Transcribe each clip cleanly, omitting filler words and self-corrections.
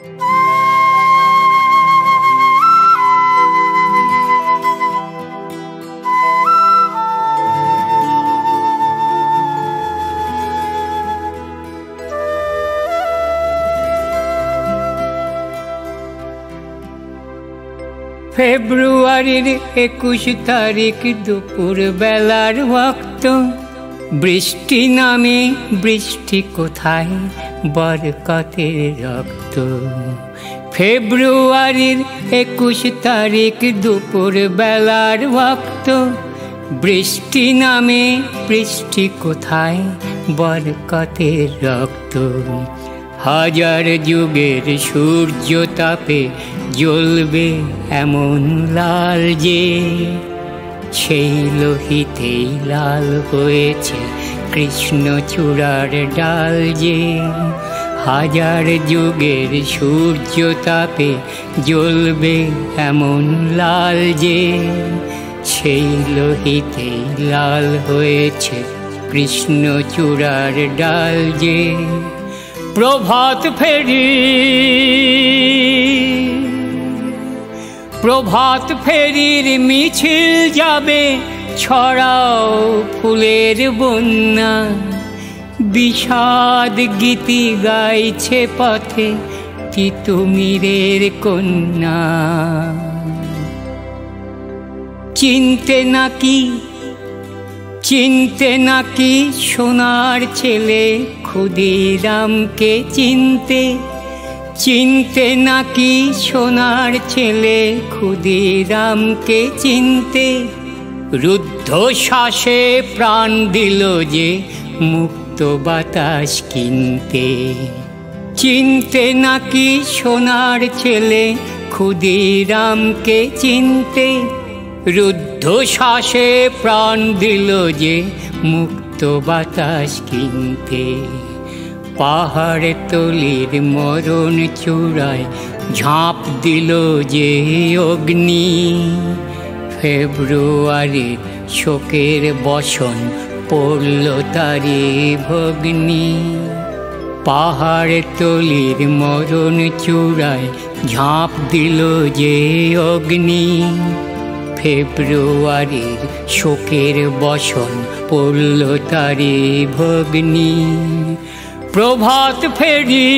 ফেব্রুয়ারির 21 তারিখ দুপুর বেলার ওয়াক্ত, বৃষ্টি নামে বৃষ্টি কোথায় বরকতের রক্ত। ফেব্রুয়ারির 21 তারিখ দুপুর বেলার ওয়াক্ত, বৃষ্টি নামে বৃষ্টি কোথায় বরকতের রক্ত। হাজার যুগের সূর্য তাপে জ্বলবে এমন লাল যে, সেই লোহিতেই লাল হয়েছে কৃষ্ণচূড়ার ডাল যে। হাজার যুগের সূর্য তাপে জ্বলবে এমন লাল যে, সেই লোহিতেই লাল হয়েছে কৃষ্ণচূড়ার ডাল যে। প্রভাত ফেরি, প্রভাত ফেরির মিছিল যাবে, ছড়াও ফুলের বন্যা। বিষাদ গীতি গাইছে পথে তিতুমিরের কন্যা। চিনতে নাকি, চিনতে নাকি সোনার ছেলে ক্ষুদিরামকে চিনতে। চিনতে নাকি সোনার ছেলে ক্ষুদিরামকে চিনতে। রুদ্ধ শ্বাসে প্রাণ দিল যে মুক্ত বাতাস কিনতে। চিনতে নাকি সোনার ছেলে ক্ষুদিরামকে চিনতে। রুদ্ধ শ্বাসে প্রাণ দিল যে মুক্ত বাতাস কিনতে। পাহাড় তলির মরণ চূড়ায় ঝাঁপ দিল যে অগ্নি। ফেব্রুয়ারির শোকের বসন পড়ল তারে ভগ্নি। পাহাড় তলির মরণ চূড়ায় ঝাঁপ দিল যে অগ্নি। ফেব্রুয়ারির শোকের বসন পড়ল তারে ভগ্নি। প্রভাত ফেরি,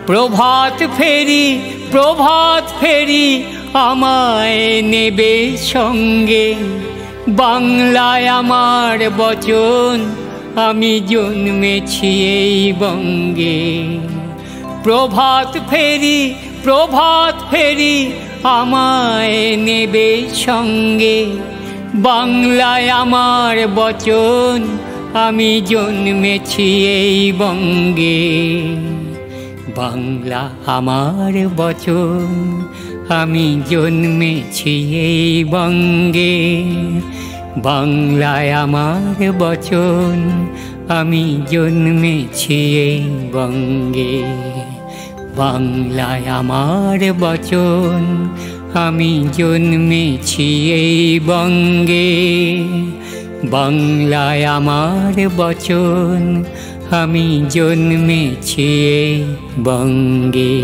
প্রভাত ফেরি, প্রভাত ফেরি আমায় নেবে সঙ্গে। বাংলায় আমার বচন, আমি জন্মেছি এই বঙ্গে। প্রভাত ফেরি, প্রভাত ফেরি আমায় নেবে সঙ্গে। বাংলায় আমার বচন, আমি জন্মেছি এই বঙ্গে। বাংলা আমার বচন, আমি জন্মেছি এই বঙ্গে। বাংলায় আমার বচন, আমি জন্মেছি এই বঙ্গে। বাংলায় আমার বচন, আমি জন্মেছি এই বঙ্গে। বাংলায় আমার বচন, আমি জন্মেছি এই বঙ্গে।